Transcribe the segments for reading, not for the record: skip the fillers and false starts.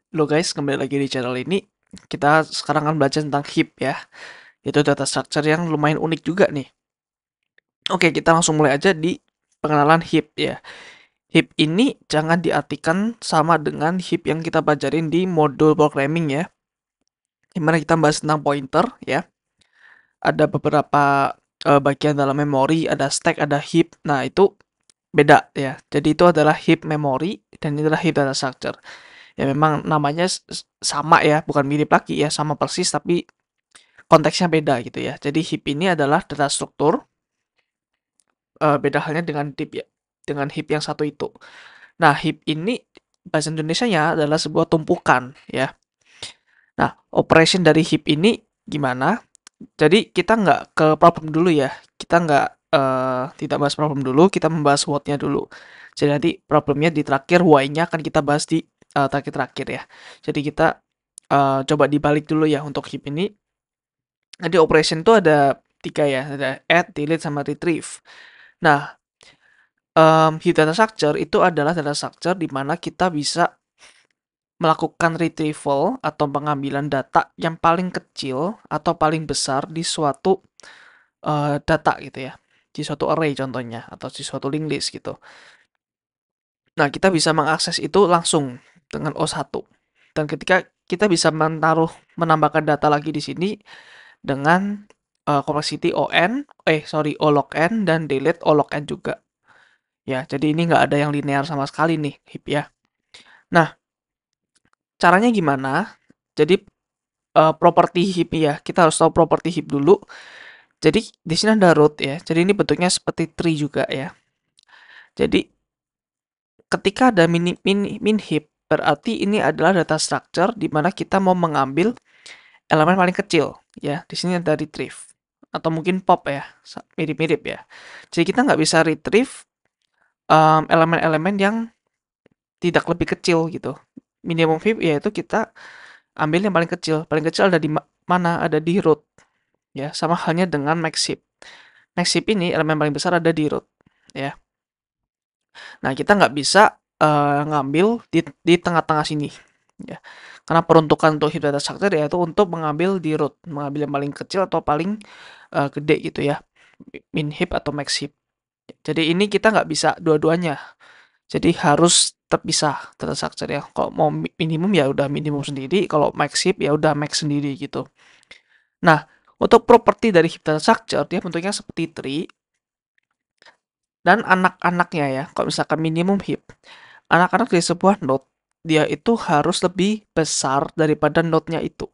Halo guys, kembali lagi di channel ini. Kita sekarang akan belajar tentang heap ya. Itu data structure yang lumayan unik juga nih. Oke, kita langsung mulai aja di pengenalan heap ya. Heap ini jangan diartikan sama dengan heap yang kita pelajarin di modul programming ya. Dimana kita bahas tentang pointer ya. Ada beberapa bagian dalam memori, ada stack, ada heap. Nah, itu beda ya. Jadi itu adalah heap memory dan ini adalah heap data structure. Ya memang namanya sama ya, bukan mirip lagi ya, sama persis tapi konteksnya beda gitu ya. Jadi heap ini adalah data struktur, beda halnya dengan heap ya, dengan heap yang satu itu. Nah, heap ini bahasa Indonesianya adalah sebuah tumpukan ya. Nah, operation dari heap ini gimana? Jadi kita nggak ke problem dulu ya. Kita nggak tidak bahas problem dulu, kita membahas what-nya dulu. Jadi nanti problemnya di terakhir, why-nya akan kita bahas di terakhir-terakhir ya. Jadi kita coba dibalik dulu ya untuk heap ini. Jadi operation itu ada 3 ya, ada add, delete, sama retrieve. Nah, heap data structure itu adalah data structure di mana kita bisa melakukan retrieval atau pengambilan data yang paling kecil atau paling besar di suatu data gitu ya. Di suatu array contohnya atau di suatu linked list gitu. Nah, kita bisa mengakses itu langsung dengan O1. Dan ketika kita bisa menambahkan data lagi di sini dengan complexity O log n dan delete O log n juga. Ya, jadi ini nggak ada yang linear sama sekali nih heap ya. Nah, caranya gimana? Jadi properti heap ya, kita harus tahu properti heap dulu. Jadi di sini ada root ya. Jadi ini bentuknya seperti tree juga ya. Jadi ketika ada min heap berarti ini adalah data structure di mana kita mau mengambil elemen paling kecil ya. Di sini ada retrieve atau mungkin pop ya, mirip-mirip ya. Jadi kita nggak bisa retrieve elemen-elemen yang tidak lebih kecil gitu. Minimum heap yaitu kita ambil yang paling kecil. Paling kecil ada di mana? Ada di root. Ya, sama halnya dengan max heap. Max heap ini elemen paling besar ada di root. Ya. Nah, kita nggak bisa ngambil di tengah-tengah sini. Ya. Karena peruntukan untuk heap data structure yaitu untuk mengambil di root, mengambil yang paling kecil atau paling gede gitu ya. Min heap atau max heap. Jadi ini kita nggak bisa dua-duanya. Jadi harus terpisah data structure ya. Kalau mau minimum ya udah minimum sendiri, kalau max heap ya udah max sendiri gitu. Nah, untuk properti dari heap data structure dia bentuknya seperti tree dan anak-anaknya ya. Kalau misalkan minimum heap, anak-anak dari sebuah node dia itu harus lebih besar daripada node-nya itu.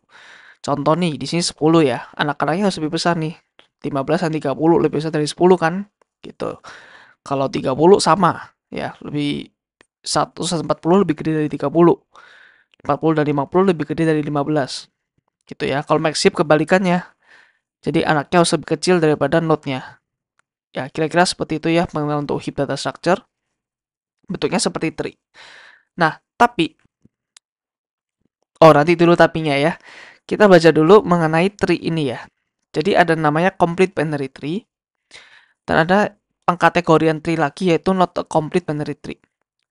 Contoh nih, di sini 10 ya. Anak-anaknya harus lebih besar nih. 15 dan 30 lebih besar dari 10 kan? Gitu. Kalau 30 sama ya, lebih 140 lebih gede dari 30. 40 dan 50 lebih gede dari 15. Gitu ya. Kalau max heap kebalikannya. Jadi anaknya harus lebih kecil daripada node-nya. Ya, kira-kira seperti itu ya pengenalan untuk heap data structure. Bentuknya seperti tree. Nah, tapi nanti dulu tapinya ya. Kita baca dulu mengenai tree ini ya. Jadi ada namanya complete binary tree dan ada pengkategorian tree lagi yaitu not a complete binary tree.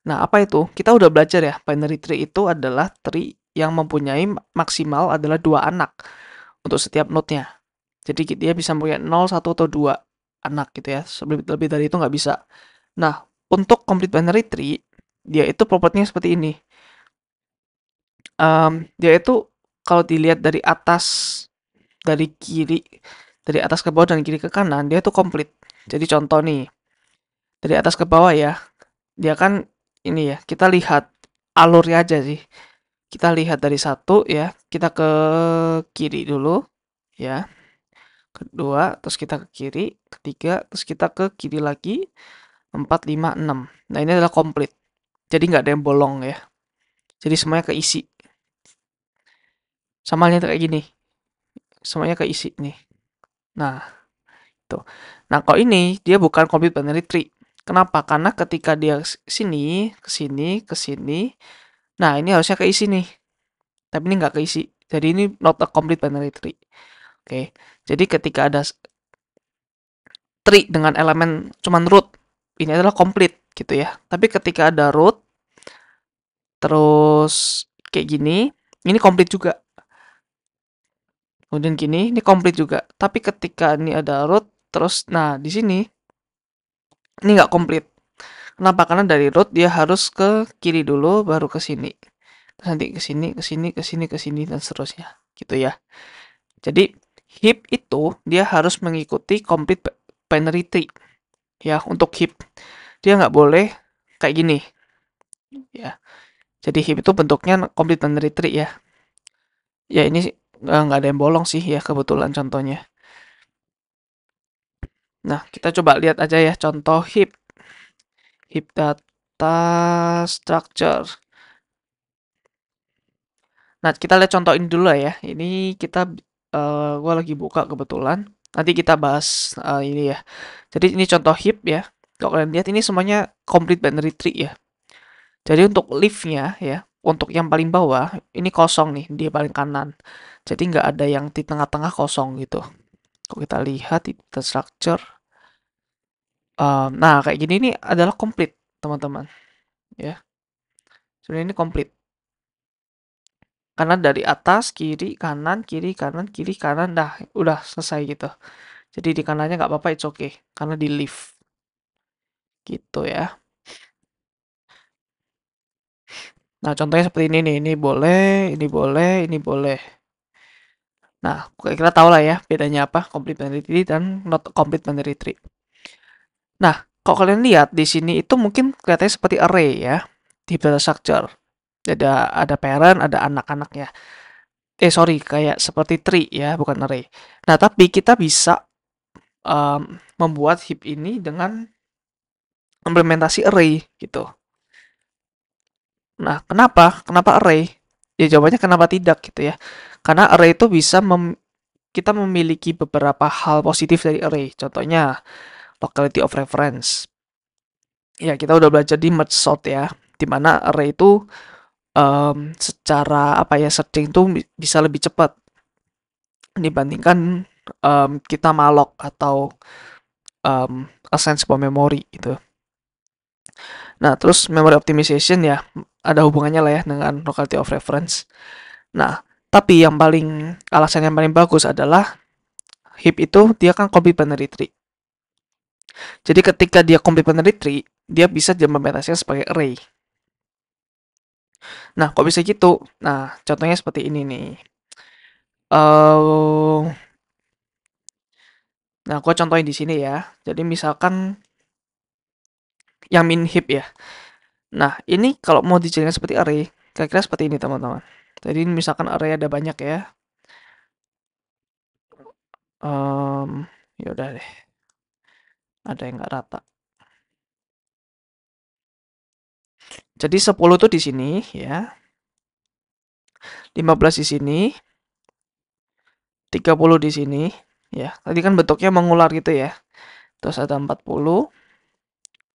Nah, apa itu? Kita udah belajar ya, binary tree itu adalah tree yang mempunyai maksimal adalah 2 anak untuk setiap node-nya. Jadi dia bisa punya 0, 1, atau 2 anak gitu ya. Lebih dari itu nggak bisa. Nah, untuk complete binary tree, dia itu propertinya seperti ini. Dia itu kalau dilihat dari atas, dari kiri, dari atas ke bawah dan kiri ke kanan, dia itu komplit. Jadi contoh nih, dari atas ke bawah ya, dia kan ini ya, kita lihat alurnya aja sih. Kita lihat dari satu ya, kita ke kiri dulu ya, kedua, terus kita ke kiri, ketiga, terus kita ke kiri lagi, 4, 5, 6. Nah, ini adalah komplit. Jadi nggak ada yang bolong ya. Jadi semuanya keisi. Sama halnya kayak gini. Semuanya keisi nih. Nah, itu. Nah, kalau ini dia bukan complete binary tree. Kenapa? Karena ketika dia sini, ke sini, ke sini, nah ini harusnya keisi nih. Tapi ini nggak keisi. Jadi ini not a complete binary tree. Oke. Jadi ketika ada tree dengan elemen cuman root, ini adalah complete gitu ya. Tapi ketika ada root, terus kayak gini, ini komplit juga. Kemudian gini, ini komplit juga. Tapi ketika ini ada root, terus, nah di sini ini nggak komplit. Kenapa? Karena dari root dia harus ke kiri dulu, baru ke sini. Terus nanti ke sini, ke sini, ke sini, ke sini, dan seterusnya. Gitu ya. Jadi, heap itu dia harus mengikuti complete binary tree. Ya, untuk heap. Dia nggak boleh kayak gini. Ya. Jadi, heap itu bentuknya complete binary tree ya. Ya, ini nggak ada yang bolong sih ya, kebetulan contohnya. Nah, kita coba lihat aja ya contoh heap. Heap data structure. Nah, kita lihat contoh ini dulu ya. Ini kita, gua lagi buka kebetulan. Nanti kita bahas ini ya. Jadi ini contoh heap ya. Kalau kalian lihat ini semuanya complete binary tree ya. Jadi untuk leaf-nya ya, untuk yang paling bawah ini kosong nih, di paling kanan. Jadi nggak ada yang di tengah-tengah kosong gitu. Kalau kita lihat di data structure, nah kayak gini ini adalah complete teman-teman ya. Sebenarnya ini complete. Karena dari atas, kiri, kanan, kiri, kanan, kiri, kanan, dah udah selesai gitu. Jadi di kanannya nggak apa-apa, it's okay. Karena di leaf. Gitu ya. Nah, contohnya seperti ini nih. Ini boleh, ini boleh, ini boleh. Nah, kira-kira tahu lah ya bedanya apa complete binary tree dan not complete binary tree. Nah, kalau kalian lihat di sini itu mungkin kelihatannya seperti array ya di data structure. Jadi ada parent, ada anak-anaknya. Sorry, kayak seperti tree ya, bukan array. Nah, tapi kita bisa membuat heap ini dengan implementasi array gitu. Nah, kenapa? Kenapa array? Ya jawabannya kenapa tidak gitu ya. Karena array itu bisa kita memiliki beberapa hal positif dari array. Contohnya locality of reference. Ya, kita udah belajar di merge sort ya. Dimana array itu secara apa ya searching itu bisa lebih cepat dibandingkan kita malloc atau assign sebuah memori gitu. Nah, terus memory optimization ya ada hubungannya lah ya dengan locality of reference. Nah, tapi yang paling alasan yang paling bagus adalah heap itu dia kan complete binary tree. Jadi ketika dia complete binary tree, dia bisa diimplementasikan sebagai array. Nah, kok bisa gitu? Nah, contohnya seperti ini nih. Nah, aku contohin di sini ya. Jadi misalkan yang min heap ya. Nah, ini kalau mau dijadikan seperti array, kira-kira seperti ini teman-teman. Jadi misalkan array ada banyak ya. Ya udah deh. Ada yang nggak rata. Jadi 10 tuh di sini ya. 15 di sini. 30 di sini ya. Tadi kan bentuknya mengular gitu ya. Terus ada 40,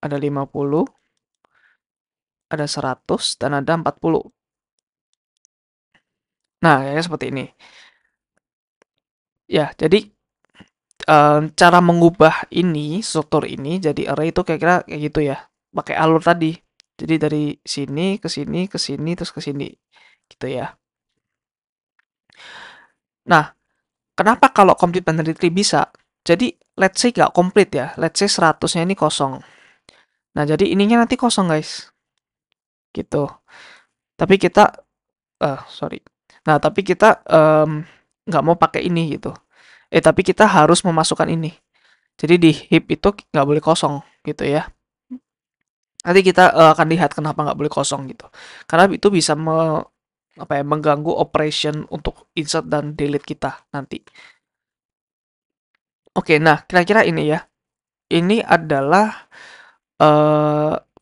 ada 50, ada 100 dan ada 40. Nah, kayaknya seperti ini. Ya, jadi cara mengubah ini, struktur ini jadi array itu kira-kira kayak gitu ya. Pakai alur tadi. Jadi dari sini ke sini ke sini terus ke sini gitu ya. Nah, kenapa kalau complete binary tree bisa? Jadi let's say nggak complete ya. Let's say 100-nya ini kosong. Nah, jadi ininya nanti kosong guys. Gitu. Tapi kita sorry. Nah, tapi kita nggak mau pakai ini gitu. Tapi kita harus memasukkan ini. Jadi di heap itu nggak boleh kosong gitu ya. Nanti kita akan lihat kenapa nggak boleh kosong gitu. Karena itu bisa apa ya, mengganggu operation untuk insert dan delete kita nanti. Oke, nah kira-kira ini ya. Ini adalah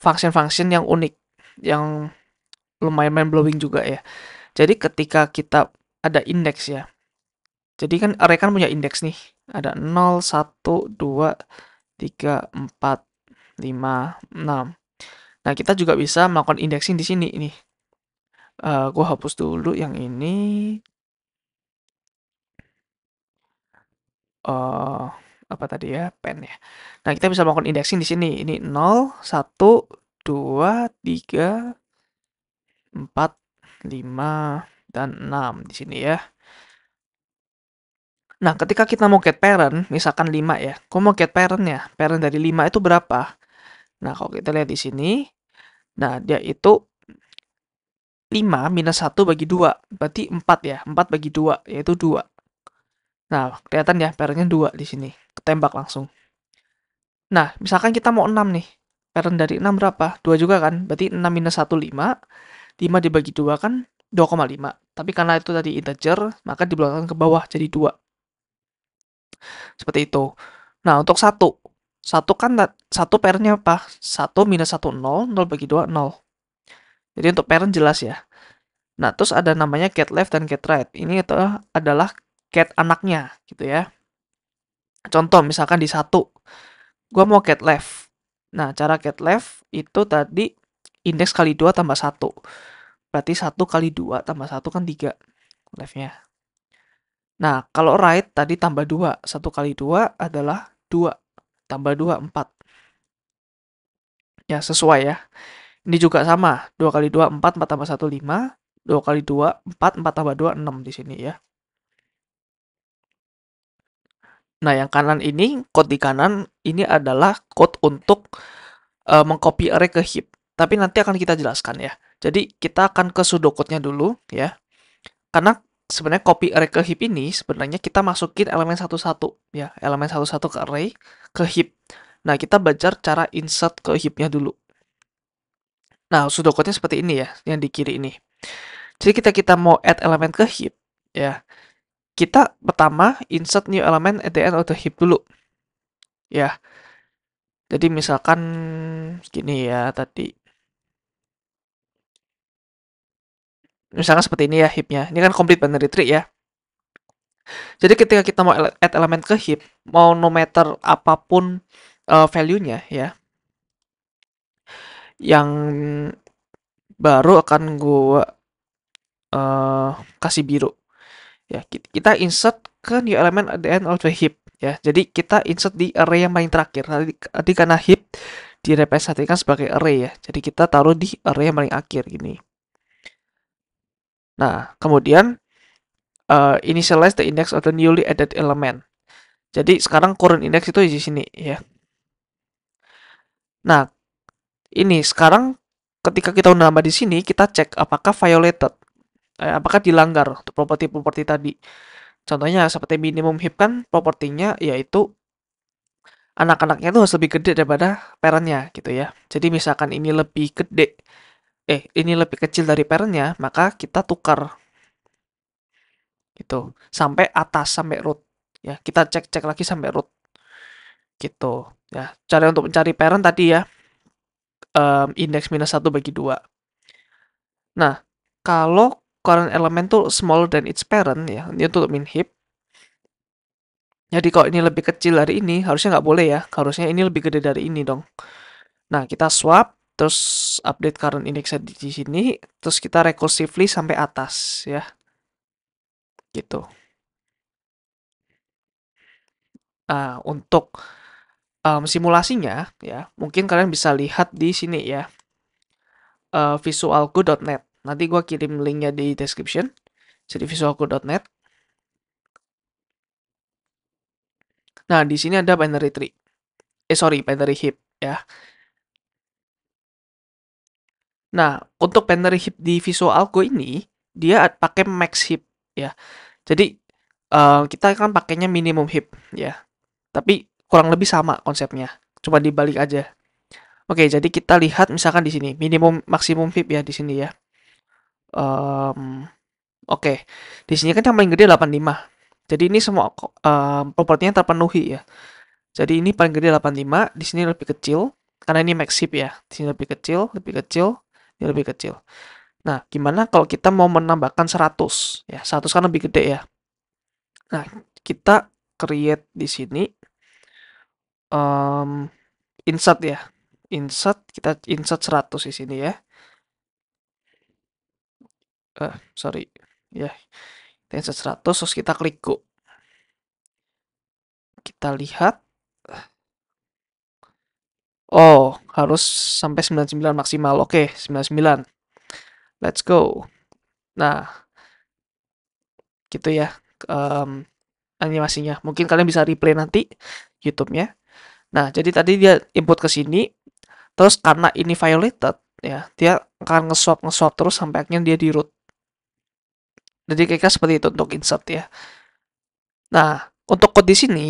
function-function yang unik, yang lumayan mind blowing juga ya. Jadi ketika kita ada indeks ya. Jadi kan array kan punya indeks nih. Ada 0, 1, 2, 3, 4, 5, 6. Nah, kita juga bisa melakukan indexing di sini nih. Gue hapus dulu yang ini. Apa tadi ya? Pen ya. Nah, kita bisa melakukan indexing di sini. Ini 0, 1, 2, 3, 4. 5, dan 6 di sini ya. Nah, ketika kita mau get parent, misalkan 5 ya, aku mau get parentnya. Parent dari 5 itu berapa? Nah, kalau kita lihat di sini, nah dia itu 5 minus 1 bagi 2, berarti 4 ya. 4 bagi 2, yaitu 2. Nah, kelihatan ya, parentnya 2 di sini. Ketembak langsung. Nah, misalkan kita mau 6 nih. Parent dari 6 berapa? 2 juga kan? Berarti 6 minus 1, 5. 5 dibagi 2 kan 2,5. Tapi karena itu tadi integer, maka dibelokkan ke bawah jadi 2. Seperti itu. Nah, untuk 1. 1 kan 1 parentnya apa? 1 minus 1, 0. 0 bagi 2, 0. Jadi untuk parent jelas ya. Nah, terus ada namanya get left dan get right. Ini itu adalah get anaknya gitu ya. Contoh misalkan di 1, gua mau get left. Nah, cara get left itu tadi indeks kali 2 tambah 1. Berarti 1 kali 2 tambah 1 kan 3 leftnya. Nah, kalau right tadi tambah 2. 1 kali 2 adalah 2. Tambah 2, 4. Ya, sesuai ya. Ini juga sama. 2 kali 2, 4. 4 tambah 1, 5. 2 kali 2, 4. 4 tambah 2, 6 di sini ya. Nah, yang kanan ini, code di kanan, ini adalah code untuk mengcopy array ke heap. Tapi nanti akan kita jelaskan ya. Jadi, kita akan ke pseudocode-nya dulu ya. Karena sebenarnya copy array ke heap ini, sebenarnya kita masukin elemen satu-satu ya. Elemen satu-satu ke array, ke heap. Nah, kita belajar cara insert ke heap-nya dulu. Nah, pseudocode-nya seperti ini ya, yang di kiri ini. Jadi, kita mau add elemen ke heap, ya. Kita pertama insert new element at the end of the heap dulu. Ya. Jadi misalkan gini ya tadi. Misalkan seperti ini ya heap-nya. Ini kan complete binary tree ya. Jadi ketika kita mau add elemen ke heap, mau no matter apapun value-nya ya, yang baru akan gue kasih biru. Ya, kita insert ke new element at the end of the heap ya. Jadi kita insert di array yang paling terakhir. Tadi karena heap direpresentasikan sebagai array ya. Jadi kita taruh di array yang paling akhir gini. Nah, kemudian initialize the index of the newly added element. Jadi sekarang current index itu di sini ya. Nah, ini sekarang ketika kita nambah di sini, kita cek apakah violated, apakah dilanggar untuk properti-properti tadi. Contohnya seperti minimum heap kan propertinya yaitu anak-anaknya itu harus lebih gede daripada parentnya gitu ya. Jadi misalkan ini lebih gede, ini lebih kecil dari parentnya, maka kita tukar gitu sampai atas sampai root ya. Kita cek lagi sampai root gitu ya. Cara untuk mencari parent tadi ya indeks minus 1 bagi 2. Nah, kalau current element tuh smaller than its parent ya, ini untuk min heap. Jadi kalau ini lebih kecil dari ini, harusnya nggak boleh ya. Harusnya ini lebih gede dari ini dong. Nah, kita swap, terus update current index di sini, terus kita recursively sampai atas ya. Gitu. Nah, untuk simulasinya ya, mungkin kalian bisa lihat di sini ya. Visualco.net. Nanti gue kirim linknya di description. Jadi visualco.net. Nah, di sini ada binary tree. Binary heap ya. Nah, untuk binary heap di Visual Algo ini, dia pakai max heap ya. Jadi kita kan pakainya minimum heap ya. Tapi kurang lebih sama konsepnya. Cuma dibalik aja. Oke, jadi kita lihat misalkan di sini minimum maksimum heap ya di sini ya. Oke. Di sini kan yang paling gede 85. Jadi ini semua propertinya terpenuhi ya. Jadi ini paling gede 85, di sini lebih kecil karena ini max heap ya. Di sini lebih kecil, ini lebih kecil. Nah, gimana kalau kita mau menambahkan 100? Ya, 100 kan lebih gede ya. Nah, kita create di sini insert ya. Kita insert 100 di sini ya. Sorry. Ya, kita insert 100 terus kita klik go. Kita lihat. Oh, harus sampai 99 maksimal. Oke, 99. Let's go. Nah, gitu ya, animasinya. Mungkin kalian bisa replay nanti YouTube-nya. Nah, jadi tadi dia input ke sini, terus karena ini violated, ya, dia akan nge-swap terus sampai akhirnya dia di root. Jadi kira-kira seperti itu untuk insert ya. Nah, untuk code di sini,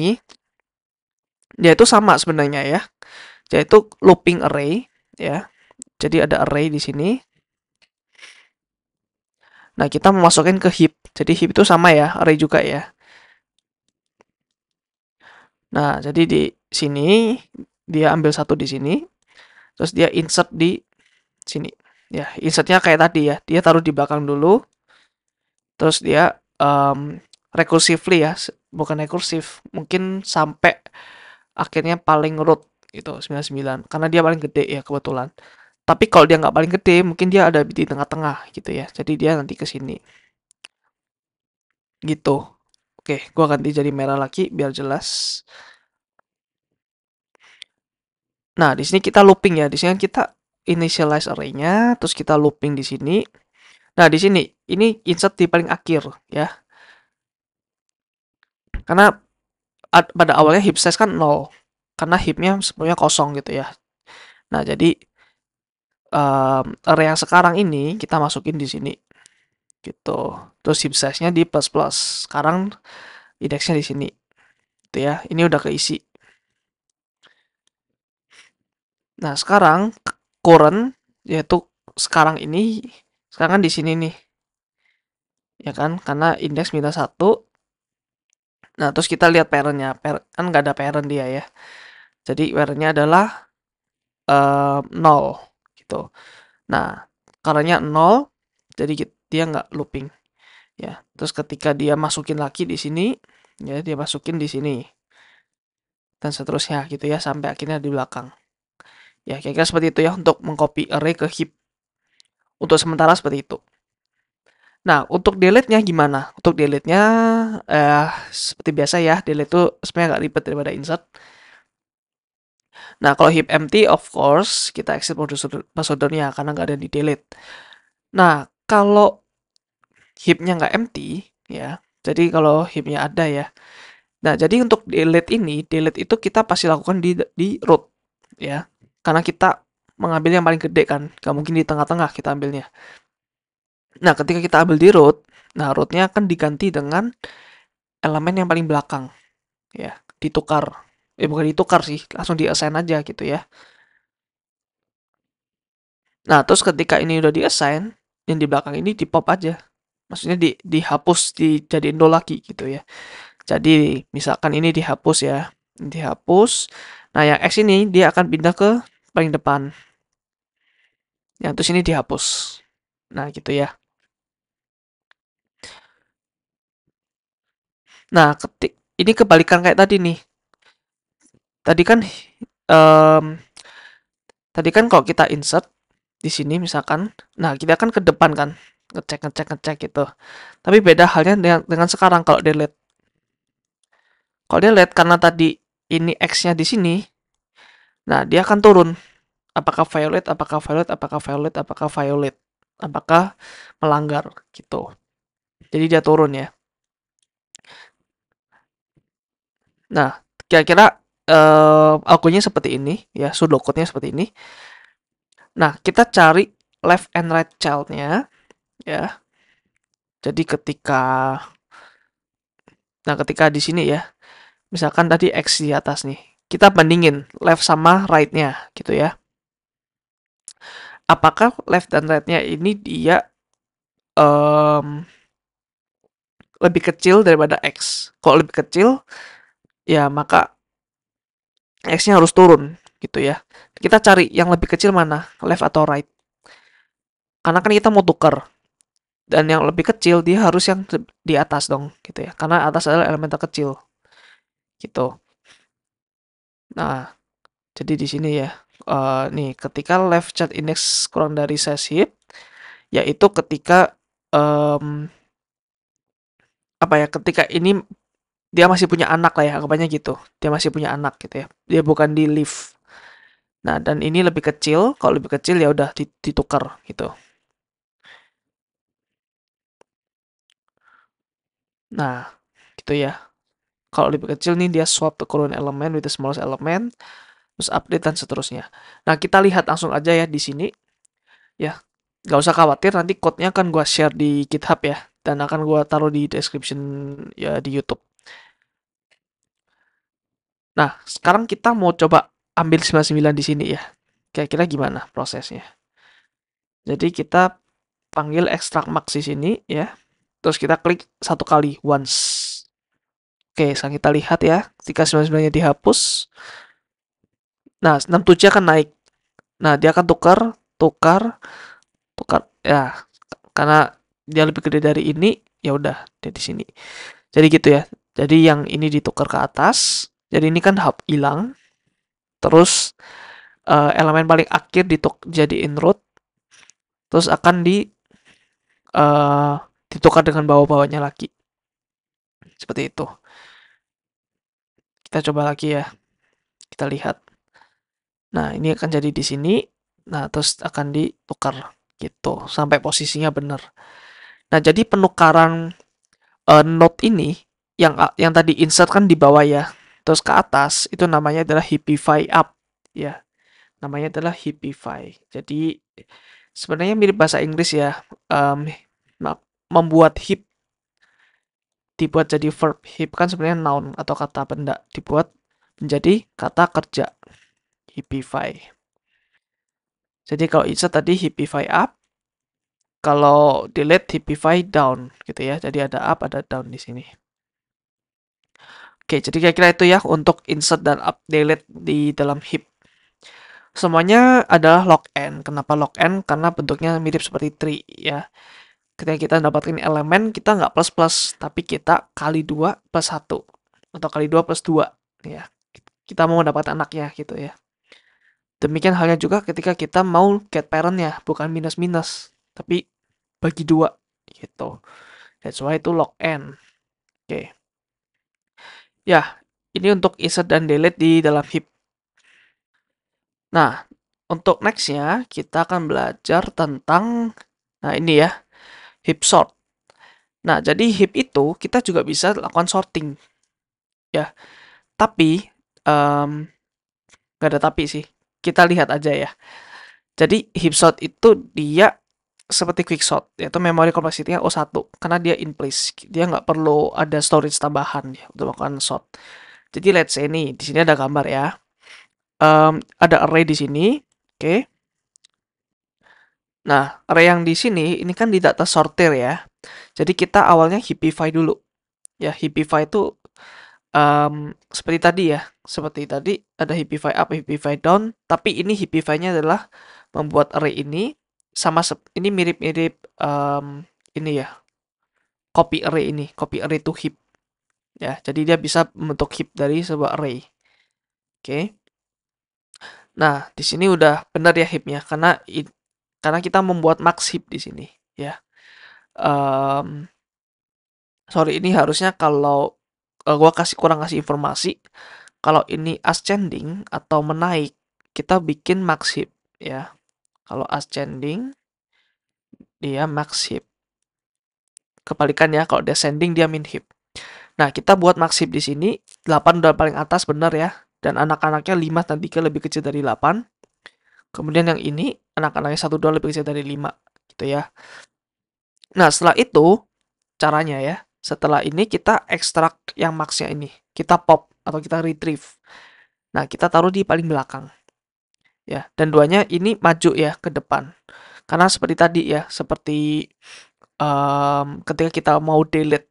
dia itu sama sebenarnya ya, yaitu looping array, ya. Jadi ada array di sini. Nah, kita memasukkan ke heap. Jadi heap itu sama ya, array juga ya. Nah, jadi di sini dia ambil satu di sini, terus dia insert di sini. Ya, insertnya kayak tadi ya, dia taruh di belakang dulu, terus dia recursively ya, bukan rekursif, mungkin sampai akhirnya paling root gitu, 99, karena dia paling gede ya kebetulan. Tapi kalau dia nggak paling gede, mungkin dia ada di tengah-tengah gitu ya. Jadi dia nanti ke sini. Gitu. Oke, gua ganti jadi merah lagi biar jelas. Nah, di sini kita looping ya. Di sini kan kita initialize array-nya, terus kita looping di sini. Nah, di sini ini insert di paling akhir ya. Karena pada awalnya heap size kan 0. Karena heapnya sebenarnya kosong gitu ya. Nah, jadi array yang sekarang ini kita masukin di sini gitu. Terus heap size-nya di plus plus. Sekarang indeksnya di sini. Gitu ya. Ini udah keisi. Nah, sekarang current yaitu sekarang kan di sini nih. Ya kan? Karena indeks minus 1. Nah, terus kita lihat parent-nya. Kan nggak ada parent dia ya. Jadi parent-nya adalah 0 gitu. Nah, karena 0 jadi dia nggak looping ya. Terus ketika dia masukin lagi di sini, ya dia masukin di sini dan seterusnya gitu ya sampai akhirnya di belakang. Ya, kira-kira seperti itu ya untuk mengcopy array ke heap. Untuk sementara seperti itu. Nah, untuk delete-nya gimana? Untuk delete-nya seperti biasa ya, delete itu sebenarnya nggak ribet daripada insert. Nah, kalau heap empty, of course, kita exit procedure-nya karena nggak ada di delete. Nah, kalau heap-nya nggak empty, ya, jadi kalau heap-nya ada ya. Nah, jadi untuk delete itu kita pasti lakukan di root, ya. Karena kita mengambil yang paling gede kan, nggak mungkin di tengah-tengah kita ambilnya. Nah, ketika kita ambil di root, nah root-nya akan diganti dengan elemen yang paling belakang, ya, ditukar. Bukan ditukar sih, langsung di-assign aja gitu ya. Nah, terus ketika ini udah di-assign, yang di belakang ini di-pop aja. Maksudnya dihapus, dijadiin nol lagi gitu ya. Jadi, misalkan ini dihapus ya. Dihapus. Nah, yang X ini dia akan pindah ke paling depan. Yang terus ini dihapus. Nah, gitu ya. Nah, ini kebalikan kayak tadi nih. Tadi kan em, tadi kan kalau kita insert di sini misalkan, nah kita kan ke depan kan, ngecek gitu. Tapi beda halnya dengan sekarang kalau delete. Kalau delete karena tadi ini X-nya di sini, nah dia akan turun. Apakah violate, apakah violate, apakah violate, apakah violate, apakah melanggar gitu. Jadi dia turun ya. Nah, kira-kira algonya seperti ini ya, pseudocode-nya seperti ini. Nah, kita cari left and right child-nya ya. Jadi ketika di sini ya, misalkan tadi X di atas nih, kita bandingin left sama right-nya gitu ya. Apakah left dan right-nya ini dia um, lebih kecil daripada X? Kalau lebih kecil, ya maka X-nya harus turun gitu ya. Kita cari yang lebih kecil mana, left atau right. Karena kan kita mau tukar. Dan yang lebih kecil dia harus yang di atas dong gitu ya. Karena atas adalah elemen terkecil. Gitu. Nah, jadi di sini ya. Nih, ketika left child index kurang dari size heap, yaitu ketika apa ya? Ketika ini dia masih punya anak lah ya, anggapannya gitu. Dia masih punya anak gitu ya. Dia bukan di leaf. Nah, dan ini lebih kecil. Kalau lebih kecil ya udah ditukar gitu. Nah, gitu ya. Kalau lebih kecil nih dia swap the current element with the smallest element, terus update dan seterusnya. Nah, kita lihat langsung aja ya di sini ya. Nggak usah khawatir, nanti code-nya akan gua share di GitHub ya, dan akan gua taruh di description ya di YouTube. Nah, sekarang kita mau coba ambil 99 di sini ya. Kira-kira gimana prosesnya? Jadi kita panggil extract max di sini ya. Terus kita klik satu kali once. Oke, sekarang kita lihat ya. Ketika 99-nya dihapus, nah 67 akan naik. Nah, dia akan tukar, tukar, tukar. Ya, karena dia lebih gede dari ini, ya udah dia di sini. Jadi gitu ya. Jadi yang ini ditukar ke atas. Jadi ini kan hub hilang. Terus elemen paling akhir jadiin root. Terus akan ditukar dengan bawah-bawahnya lagi. Seperti itu. Kita coba lagi ya. Kita lihat. Nah, ini akan jadi di sini. Nah, terus akan ditukar gitu sampai posisinya benar. Nah, jadi penukaran node ini yang tadi insert kan di bawah ya. Terus ke atas itu namanya adalah Heapify up ya. Namanya adalah Heapify. Jadi sebenarnya mirip bahasa Inggris ya. Um, membuat heap dibuat jadi verb. Heap kan sebenarnya noun atau kata benda dibuat menjadi kata kerja. Heapify. Jadi kalau insert tadi Heapify up, kalau delete Heapify down gitu ya. Jadi ada up, ada down di sini. Oke, jadi kira-kira itu ya untuk insert dan up delete di dalam heap. Semuanya adalah log n. Kenapa log n? Karena bentuknya mirip seperti tree ya. Ketika kita mendapatkan elemen, kita nggak plus-plus, tapi kita kali 2 plus 1. Atau kali 2 plus 2. Ya. Kita mau mendapatkan anaknya gitu ya. Demikian halnya juga ketika kita mau get parent-nya, bukan minus-minus, tapi bagi 2 gitu. That's why itu log n. Oke. Ya, ini untuk insert dan delete di dalam heap. Nah, untuk next-nya kita akan belajar tentang, nah ini ya, heap sort. Nah, jadi heap itu kita juga bisa lakukan sorting ya. Tapi nggak ada tapi sih. Kita lihat aja ya. Jadi heap sort itu dia seperti quicksort, yaitu memory complexity-nya O1 karena dia in place. Dia nggak perlu ada storage tambahan ya untuk melakukan sort. Jadi let's say nih, di sini ada gambar ya. Ada array di sini. Oke. Nah, array yang di sini ini kan di data sortir ya. Jadi kita awalnya heapify dulu. Ya, heapify itu seperti tadi ya. Seperti tadi ada heapify up, heapify down, tapi ini heapify-nya adalah membuat array ini sama ini mirip-mirip ini ya. Copy array ini, copy array to heap. Ya, jadi dia bisa membentuk heap dari sebuah array. Oke. Nah, di sini udah benar ya heapnya karena kita membuat max heap di sini ya. Sorry, ini harusnya kalau gua kurang kasih informasi, kalau ini ascending atau menaik, kita bikin max heap ya. Kalau ascending dia max heap. Kebalikannya kalau descending dia min heap. Nah, kita buat max heap di sini 8 udah paling atas benar ya. Dan anak-anaknya 5 dan 3 lebih kecil dari 8. Kemudian yang ini anak-anaknya 1 2 lebih kecil dari 5 gitu ya. Nah, setelah itu caranya ya. Setelah ini kita ekstrak yang maxnya ini. Kita pop atau kita retrieve. Nah, kita taruh di paling belakang. Ya, dan duanya ini maju ya ke depan. Karena seperti tadi ya, seperti ketika kita mau delete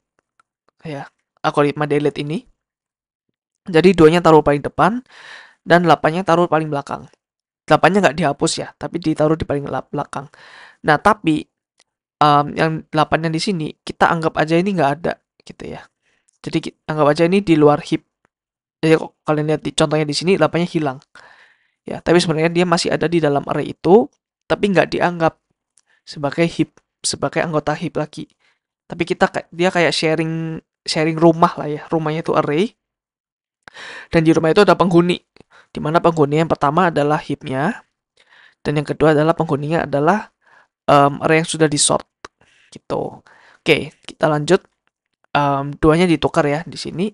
ya, algoritma delete ini. Jadi duanya taruh paling depan dan 8-nya taruh paling belakang. 8-nya nggak dihapus ya, tapi ditaruh di paling belakang. Nah, tapi yang 8-nya di sini kita anggap aja ini nggak ada gitu ya. Jadi anggap aja ini di luar heap. Jadi kalau kalian lihat di contohnya di sini 8-nya hilang. Ya, tapi sebenarnya dia masih ada di dalam array itu, tapi nggak dianggap sebagai heap, sebagai anggota heap lagi. Tapi dia kayak sharing sharing rumah lah ya. Rumahnya itu array dan di rumah itu ada penghuni. Di mana penghuni yang pertama adalah heap-nya dan yang kedua adalah penghuninya adalah array yang sudah di sort gitu. Oke, kita lanjut. duanya ditukar ya di sini.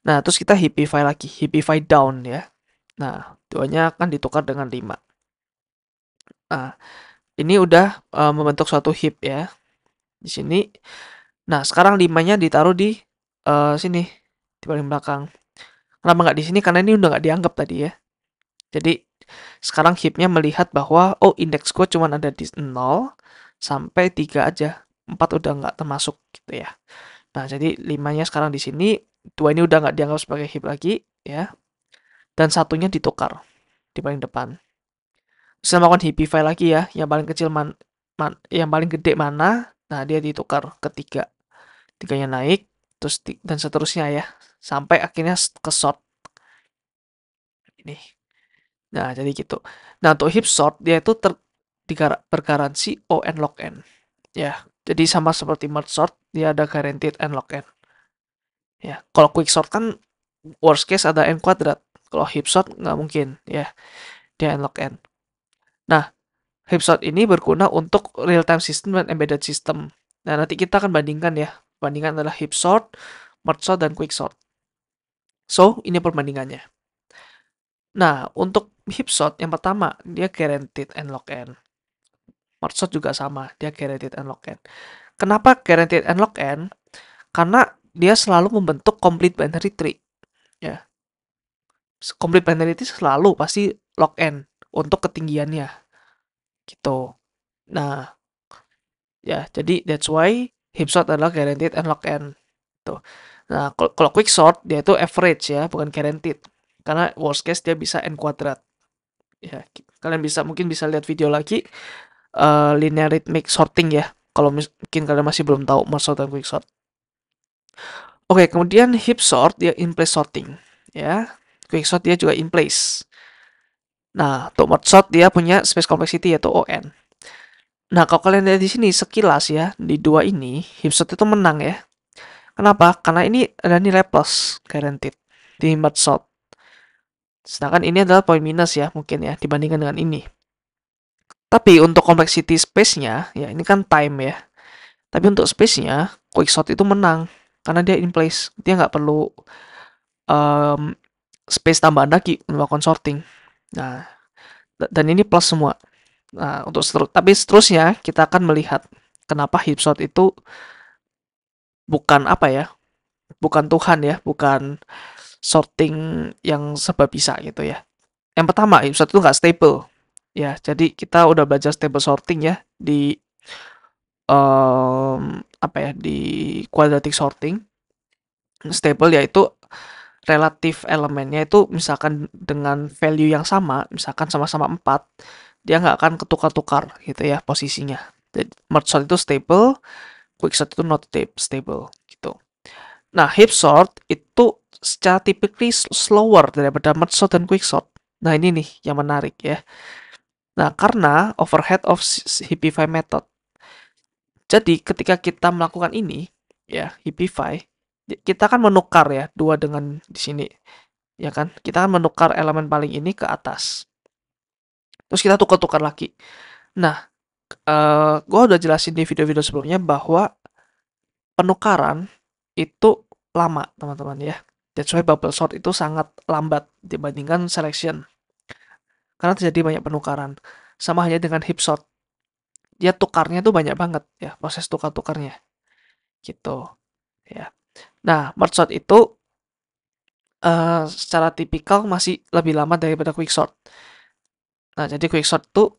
Nah, terus kita heapify lagi, heapify down ya. Nah, duanya akan ditukar dengan 5. Nah, ini udah membentuk suatu heap ya di sini. Nah, sekarang 5-nya ditaruh di sini, di paling belakang. Kenapa nggak di sini? Karena ini udah nggak dianggap tadi ya. Jadi, sekarang heapnya melihat bahwa, oh indeks gue cuma ada di 0 sampai 3 aja. 4 udah nggak termasuk gitu ya. Nah, jadi 5-nya sekarang di sini, 2 ini udah nggak dianggap sebagai heap lagi ya. Dan satunya ditukar di paling depan. Bisa melakukan heapify lagi ya, yang paling kecil yang paling gede mana, nah dia ditukar ke 3. 3-nya naik, terus dan seterusnya ya, sampai akhirnya ke sort ini. Nah, jadi gitu. Nah, untuk heap sort dia itu bergaransi O n log n ya. Jadi sama seperti merge sort, dia ada guaranteed n log n. Ya, kalau quick sort kan worst case ada n kuadrat. Kalau heap sort nggak mungkin ya, dia n log n. Nah, heap sort ini berguna untuk real time system dan embedded system. Nah, nanti kita akan bandingkan ya. Bandingan adalah heap sort, merge sort, dan quick sort. So, ini perbandingannya. Nah, untuk heap sort yang pertama, dia guaranteed n log n. Merge sort juga sama, dia guaranteed n log n. Kenapa guaranteed n log n? Karena dia selalu membentuk complete binary tree. Ya. Complete binary tree selalu pasti log n untuk ketinggiannya. Gitu. Nah, ya, jadi that's why heap sort adalah guaranteed n log n. Tuh. Nah, kalau quick sort dia itu average ya, bukan guaranteed. Karena worst case dia bisa n kuadrat. Ya, kalian mungkin bisa lihat video lagi linear arithmetic sorting ya. Kalau mungkin kalian masih belum tahu merge sort dan quick sort. Oke, kemudian heap sort dia in place sorting ya. Quick sort dia juga in place. Nah, untuk merge sort dia punya space complexity yaitu ON. Nah, kalau kalian lihat di sini sekilas ya, di dua ini heap sort itu menang ya. Kenapa? Karena ini ada nilai plus guaranteed di merge sort. Sedangkan ini adalah poin minus ya, mungkin ya, dibandingkan dengan ini. Tapi untuk complexity space-nya, ya ini kan time ya. Tapi untuk space-nya, quicksort itu menang. Karena dia in place. Dia nggak perlu um, space tambahan lagi melakukan sorting. Nah, dan ini plus semua. Nah, tapi seterusnya kita akan melihat kenapa heap sort itu bukan apa ya, bukan Tuhan ya, bukan sorting yang serba bisa gitu ya. Yang pertama, heap sort itu nggak stable. Ya, jadi kita udah belajar stable sorting ya di apa ya, di quadratic sorting. Stable yaitu relatif elemennya itu misalkan dengan value yang sama, misalkan sama-sama 4, dia nggak akan ketukar-tukar gitu ya posisinya. Jadi, merge sort itu stable, quick sort itu not stable gitu. Nah, heap sort itu secara typically slower daripada merge sort dan quick sort. Nah, ini nih yang menarik ya. Nah, karena overhead of heapify method. Jadi, ketika kita melakukan ini, ya, heapify, kita kan menukar ya, dua dengan di sini. Ya kan? Kita kan menukar elemen paling ini ke atas. Terus kita tukar-tukar lagi. Nah, gue udah jelasin di video-video sebelumnya bahwa penukaran itu lama, teman-teman ya. That's why bubble sort itu sangat lambat dibandingkan selection. Karena terjadi banyak penukaran. Sama hanya dengan heap sort. Dia tukarnya tuh banyak banget ya, proses tukar-tukarnya. Gitu. Ya. Nah, merge sort itu secara tipikal masih lebih lama daripada quick sort. Nah, jadi quick sort tuh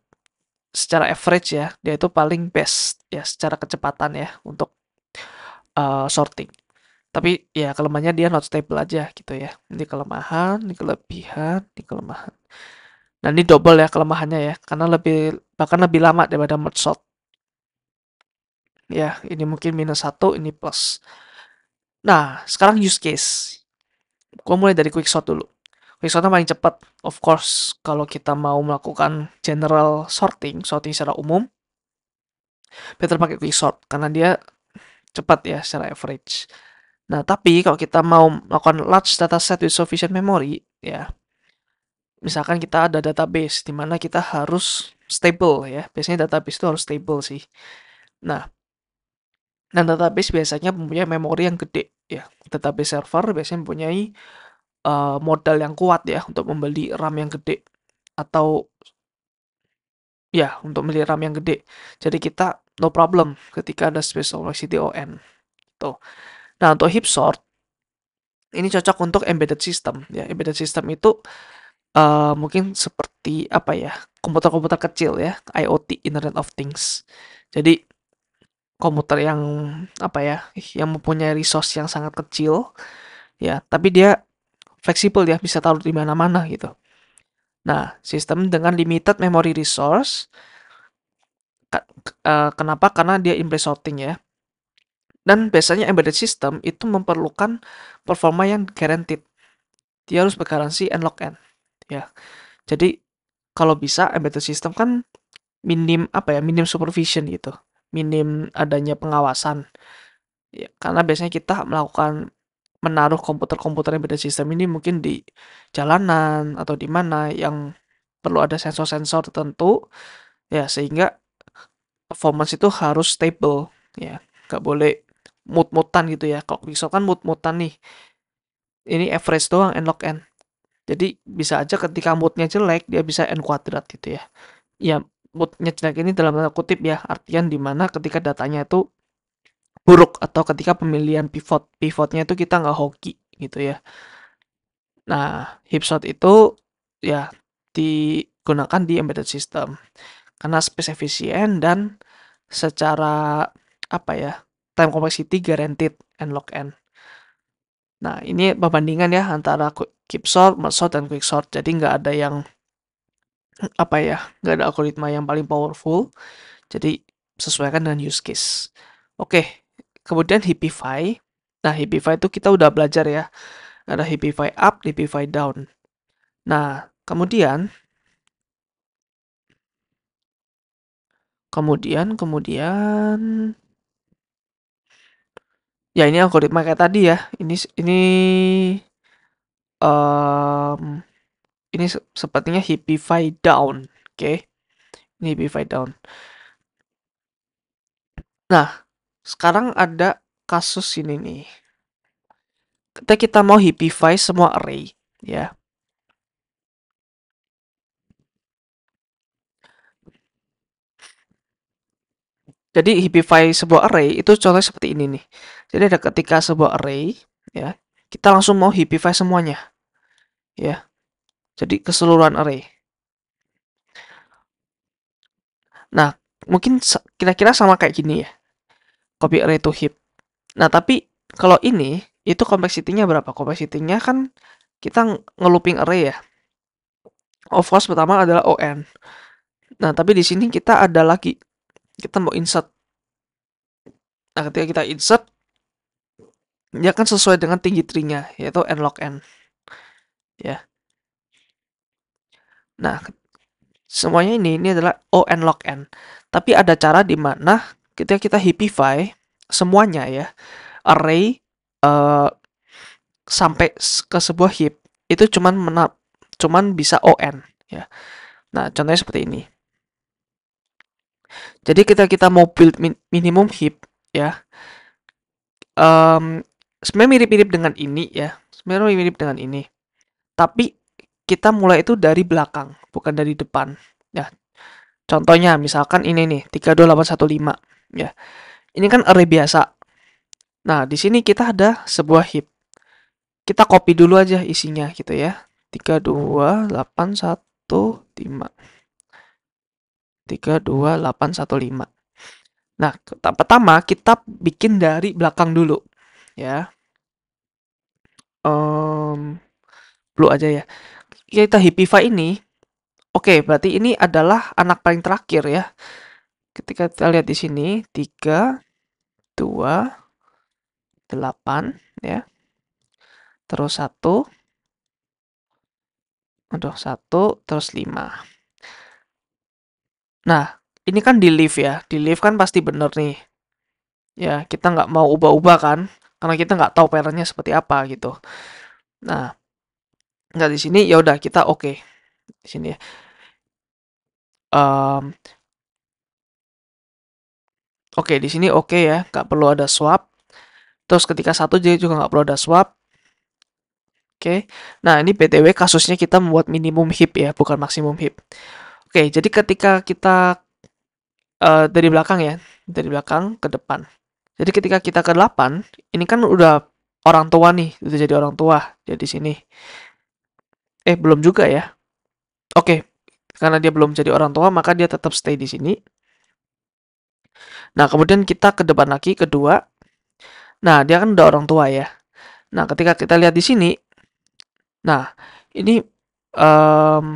secara average ya, dia itu paling best ya secara kecepatan ya untuk sorting. Tapi ya kelemahannya dia not stable aja gitu ya. Ini kelemahan, ini kelebihan, ini kelemahan. Nah, ini double ya kelemahannya ya, karena bahkan lebih lama daripada merge sort. Ya, ini mungkin -1, ini plus. Nah, sekarang use case. Gue mulai dari quick sort dulu. Quick sort paling cepat. Of course, kalau kita mau melakukan general sorting secara umum, better pakai quick sort karena dia cepat ya secara average. Nah, tapi kalau kita mau melakukan large dataset with sufficient memory, ya, misalkan kita ada database di mana kita harus stable ya. Biasanya database itu harus stable sih. Nah, Dan database biasanya mempunyai memori yang gede ya. Database server biasanya mempunyai modal yang kuat ya untuk membeli RAM yang gede atau ya untuk beli RAM yang gede. Jadi kita no problem ketika ada space complexity ON. Tuh. Nah, untuk heap sort ini cocok untuk embedded system ya. Embedded system itu mungkin seperti apa ya? Komputer-komputer kecil ya, IoT, Internet of Things. Jadi komputer yang apa ya? Yang mempunyai resource yang sangat kecil ya, tapi dia fleksibel ya, bisa taruh di mana-mana gitu. Nah, sistem dengan limited memory resource kenapa? Karena dia implicit sorting ya. Dan biasanya embedded system itu memerlukan performa yang guaranteed. Dia harus bergaransi and lock n ya. Jadi kalau bisa embedded system kan minim apa ya? Minim supervision gitu. Minim adanya pengawasan. Ya, karena biasanya kita menaruh komputer-komputer embedded system ini mungkin di jalanan atau di mana yang perlu ada sensor-sensor tertentu ya, sehingga performance itu harus stable ya, nggak boleh mut-mutan gitu ya. Kalau Pixel kan mut-mutan nih, ini average doang n log n, jadi bisa aja ketika moodnya jelek dia bisa n kuadrat gitu ya. Ya, moodnya jelek ini dalam tanda kutip ya, artian dimana ketika datanya itu buruk atau ketika pemilihan pivotnya itu kita nggak hoki gitu ya. Nah, hipshot itu ya digunakan di embedded system karena space efisien dan secara apa ya, time complexity guaranteed n log n. Nah, ini perbandingan ya antara keep sort, merge sort, dan quick sort. Jadi nggak ada yang apa ya, nggak ada algoritma yang paling powerful. Jadi sesuaikan dengan use case. Oke, kemudian Heapify. Nah, Heapify itu kita udah belajar ya. Ada Heapify up, Heapify down. Nah, kemudian ya ini algoritma kayak tadi ya. Um, ini sepertinya Heapify down. Oke. Ini Heapify down. Nah, sekarang ada kasus ini nih. Ketika kita mau Heapify semua array, ya. Jadi Heapify sebuah array itu contohnya seperti ini nih. Jadi ada ketika sebuah array, ya, kita langsung mau Heapify semuanya, ya. Jadi keseluruhan array. Nah, mungkin kira-kira sama kayak gini ya. Copy array to heap. Nah, tapi kalau ini itu complexity-nya berapa? Complexity-nya kan kita ngelooping array ya. Of course pertama adalah on. Nah, tapi di sini kita ada lagi. Kita mau insert. Nah, ketika kita insert, dia akan sesuai dengan tinggi tree-nya, yaitu n log n. Ya. Nah, semuanya ini adalah on log n. Tapi ada cara di mana ketika kita heapify semuanya ya, array sampai ke sebuah heap itu cuman bisa on ya. Nah, contohnya seperti ini. Jadi kita mau build minimum heap ya, sebenarnya mirip-mirip dengan ini ya. Sebenarnya mirip dengan ini. Tapi kita mulai itu dari belakang, bukan dari depan. Ya, contohnya misalkan ini nih, 32815 ya. Ini kan array biasa. Nah, di sini kita ada sebuah heap. Kita copy dulu aja isinya gitu ya. 32815. 32815. Nah, pertama kita bikin dari belakang dulu ya. Blue aja ya. Kita Hipify ini, oke, berarti ini adalah anak paling terakhir ya. Ketika kita lihat di sini, 3, 2, 8 ya. Terus 1, aduh 1, terus 5. Nah, ini kan di leaf ya. Di leaf kan pasti bener nih. Ya, kita nggak mau ubah-ubah kan. Karena kita nggak tahu patternnya seperti apa gitu. Nah, nggak di sini ya udah kita oke. Di sini ya. Oke, di sini oke ya, nggak perlu ada swap. Terus ketika 1 jadi juga nggak perlu ada swap. Oke. Nah, ini BTW kasusnya kita membuat minimum heap ya, bukan maksimum heap. Oke, jadi ketika kita dari belakang ya, dari belakang ke depan. Jadi ketika kita ke 8, ini kan udah orang tua nih, udah jadi orang tua. Jadi sini. Belum juga ya. Oke, karena dia belum jadi orang tua, maka dia tetap stay di sini. Nah, kemudian kita ke depan lagi, kedua. Nah, dia kan udah orang tua ya. Nah, ketika kita lihat di sini, nah, ini em,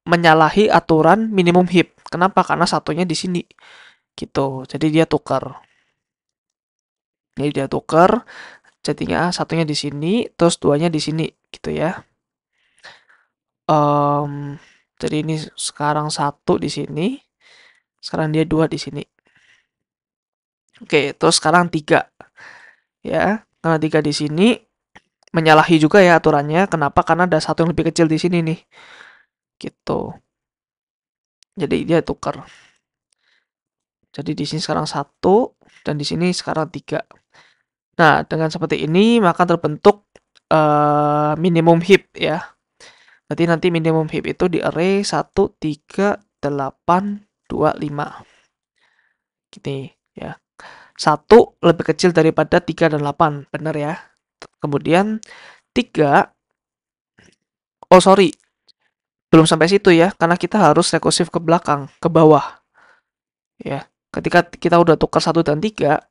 menyalahi aturan minimum heap. Kenapa? Karena satunya di sini. Gitu. Jadi dia tukar. Jadi dia tukar, jadinya satunya di sini, terus duanya di sini, gitu ya. Jadi ini sekarang satu di sini, sekarang dia dua di sini. Oke, terus sekarang tiga, ya. Karena tiga di sini, menyalahi juga ya aturannya. Kenapa? Karena ada satu yang lebih kecil di sini nih. Gitu. Jadi dia tukar. Jadi di sini sekarang satu, dan di sini sekarang tiga. Nah, dengan seperti ini maka terbentuk minimum heap ya. Berarti nanti minimum heap itu di array 1, 3, 8, 2, 5. Gini ya. 1 lebih kecil daripada 3 dan 8. Benar ya. Kemudian 3, oh sorry, belum sampai situ ya. Karena kita harus rekursif ke belakang, ke bawah. Ya. Ketika kita udah tukar 1 dan 3,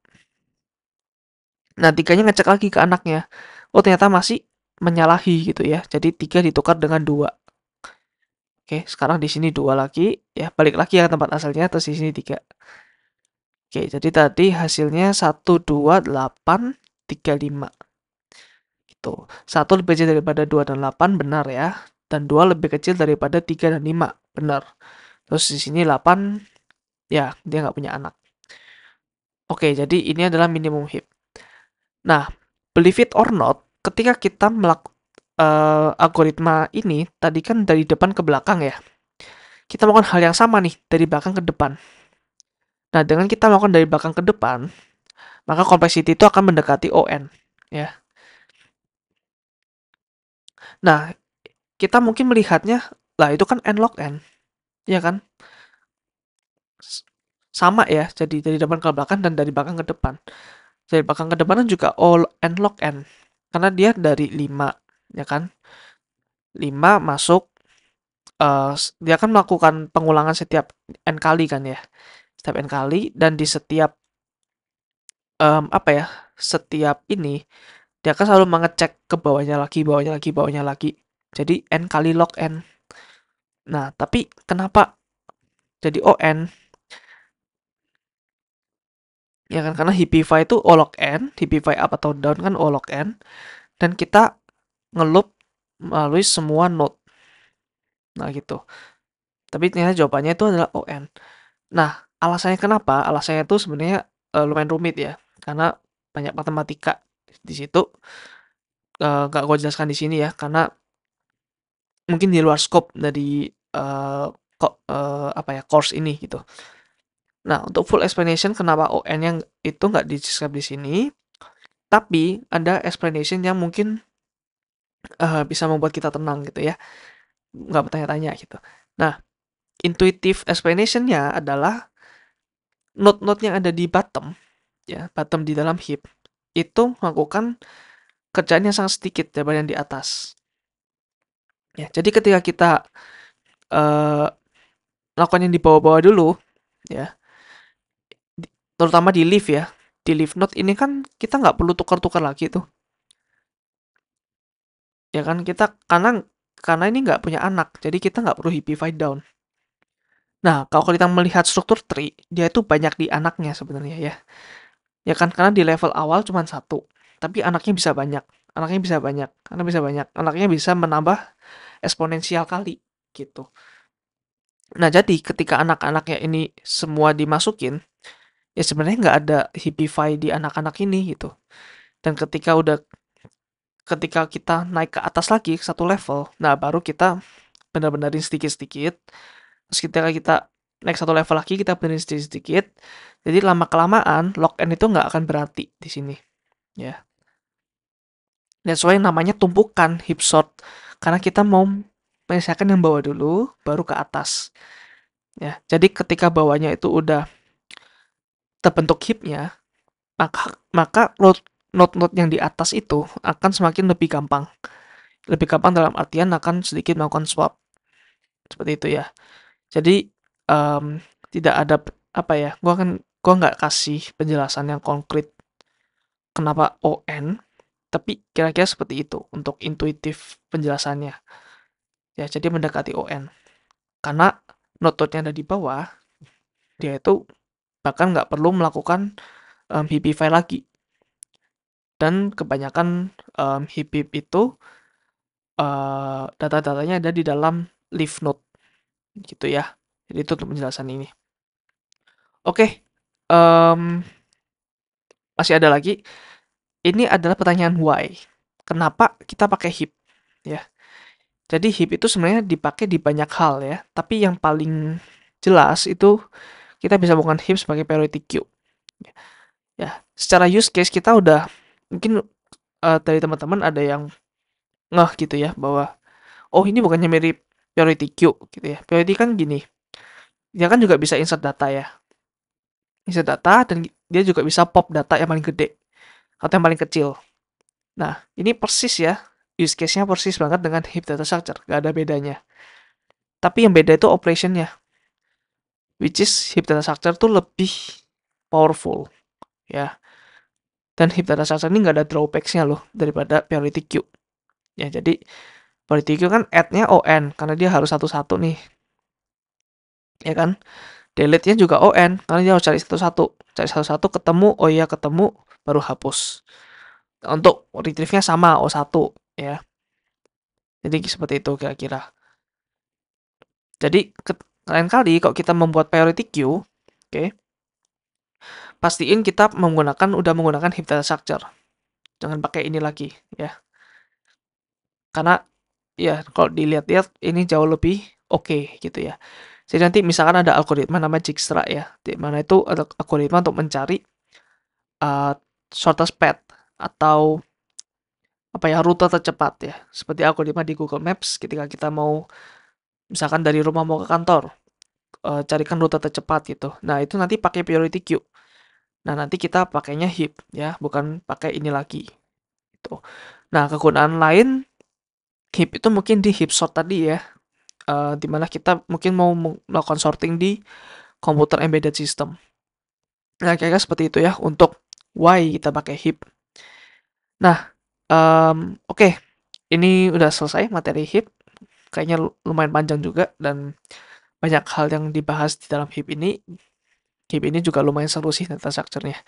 nah 3-nya ngecek lagi ke anaknya. Oh ternyata masih menyalahi gitu ya. Jadi 3 ditukar dengan 2. Oke, sekarang di sini 2 lagi. Ya, balik lagi ya ke tempat asalnya, terus di sini 3. Oke, jadi tadi hasilnya 1, 2, 8, 3, 5. Gitu. 1 lebih kecil daripada 2 dan 8, benar ya. Dan 2 lebih kecil daripada 3 dan 5, benar. Terus di sini 8, ya, dia nggak punya anak. Oke, jadi ini adalah minimum heap. Nah, believe it or not, ketika kita melakukan algoritma ini, tadi kan dari depan ke belakang ya. Kita melakukan hal yang sama nih, dari belakang ke depan. Nah, dengan kita melakukan dari belakang ke depan, maka complexity itu akan mendekati ON. Ya. Nah, kita mungkin melihatnya, lah itu kan N log N. Ya kan? Sama ya, jadi dari depan ke belakang dan dari belakang ke depan. Dari belakang ke depan juga all N log N. Karena dia dari 5, ya kan? 5 masuk, dia akan melakukan pengulangan setiap N kali kan ya. Setiap N kali, dan di setiap, apa ya, setiap ini, dia akan selalu mengecek ke bawahnya lagi, bawahnya lagi, bawahnya lagi. Jadi N kali log N. Nah, tapi kenapa jadi ON? Ya kan, karena Heapify itu O log N, Heapify up atau down kan O log N, dan kita ngeloop melalui semua node. Nah, gitu. Tapi ternyata jawabannya itu adalah ON. Nah, alasannya kenapa? Alasannya itu sebenarnya lumayan rumit ya, karena banyak matematika di situ. Nggak gue jelaskan di sini ya, karena mungkin di luar scope dari apa ya, course ini gitu. Nah, untuk full explanation kenapa ON yang itu nggak di-describe di sini, tapi ada explanation yang mungkin bisa membuat kita tenang gitu ya, nggak bertanya-tanya gitu. Nah, intuitive explanation-nya adalah node-node yang ada di bottom, ya, bottom di dalam heap, itu melakukan kerjaan yang sangat sedikit daripada yang di atas. Ya, jadi ketika kita uh, lakukan yang di bawah-bawah dulu, ya, terutama di leaf ya, di leaf node ini kan kita nggak perlu tukar-tukar lagi tuh, ya kan, kita karena ini nggak punya anak, jadi kita nggak perlu heapify down. Nah, kalau kita melihat struktur tree, dia itu banyak di anaknya sebenarnya ya. Ya kan, karena di level awal cuma satu, tapi anaknya bisa banyak. Anaknya bisa banyak, karena bisa banyak. Anaknya bisa menambah eksponensial kali, gitu. Nah, jadi ketika anak-anaknya ini semua dimasukin, ya sebenarnya nggak ada heapify di anak-anak ini, gitu. Dan ketika kita naik ke atas lagi, satu level, nah baru kita benar-benarin sedikit-sedikit. Terus ketika kita naik satu level lagi, kita benerin sedikit-sedikit. Jadi lama-kelamaan log n itu nggak akan berarti di sini, ya. That's why namanya tumpukan heap sort, karena kita mau menyelesaikan yang bawah dulu, baru ke atas. Ya, jadi ketika bawahnya itu udah terbentuk heapnya, maka node-node yang di atas itu akan semakin lebih gampang. Lebih gampang dalam artian akan sedikit melakukan swap. Seperti itu ya. Jadi tidak ada apa ya? Gua nggak kasih penjelasan yang konkret kenapa ON, tapi kira-kira seperti itu untuk intuitif penjelasannya. Ya, jadi mendekati ON. Karena node-nya ada di bawah, dia itu bahkan nggak perlu melakukan heapify lagi. Dan kebanyakan heap itu data-datanya ada di dalam leaf node gitu ya. Jadi itu untuk penjelasan ini. Oke, masih ada lagi. Ini adalah pertanyaan why. Kenapa kita pakai heap? Ya. Jadi heap itu sebenarnya dipakai di banyak hal ya. Tapi yang paling jelas itu kita bisa menggunakan heap sebagai priority queue. Ya, secara use case kita udah mungkin dari teman-teman ada yang ngeh gitu ya bahwa oh ini bukannya mirip priority queue gitu ya. Priority kan gini, dia kan juga bisa insert data ya. Insert data dan dia juga bisa pop data yang paling gede atau yang paling kecil. Nah, ini persis ya, use case-nya persis banget dengan heap data structure, gak ada bedanya. Tapi yang beda itu operationnya, which is heap data structure tuh lebih powerful ya. Dan heap data structure ini nggak ada drawbacks-nya loh daripada priority queue. Ya, jadi priority queue kan add-nya ON karena dia harus satu-satu nih. Ya kan? Delete-nya juga ON karena dia harus cari satu-satu. Cari satu-satu ketemu, oh iya ketemu, baru hapus. Untuk retrieve-nya sama O1 ya. Jadi seperti itu kira-kira. Jadi lain kali kalau kita membuat priority queue, oke, pastiin kita udah menggunakan heap data structure. Jangan pakai ini lagi ya. Karena ya kalau dilihat-lihat ini jauh lebih oke gitu ya. Jadi nanti misalkan ada algoritma namanya Dijkstra ya, di mana itu ada algoritma untuk mencari shortest path atau apa ya rute tercepat ya. Seperti algoritma di Google Maps ketika kita mau misalkan dari rumah mau ke kantor, carikan rute tercepat gitu. Nah, itu nanti pakai priority queue. Nah, nanti kita pakainya heap ya, bukan pakai ini lagi. Gitu. Nah, kegunaan lain heap itu mungkin di heap sort tadi ya. Dimana kita mungkin mau melakukan sorting di komputer embedded system. Nah, kayaknya seperti itu ya untuk why kita pakai heap. Nah, oke. Ini udah selesai materi heap. Kayaknya lumayan panjang juga dan banyak hal yang dibahas di dalam heap ini. Heap ini juga lumayan seru sih data structure-nya.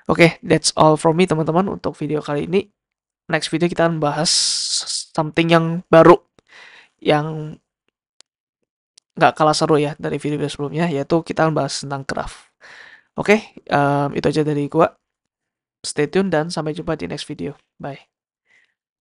Oke, that's all from me teman-teman untuk video kali ini. Next video kita akan bahas something yang baru, yang nggak kalah seru ya dari video sebelumnya, yaitu kita akan bahas tentang graph. Oke, itu aja dari gua. Stay tune dan sampai jumpa di next video. Bye.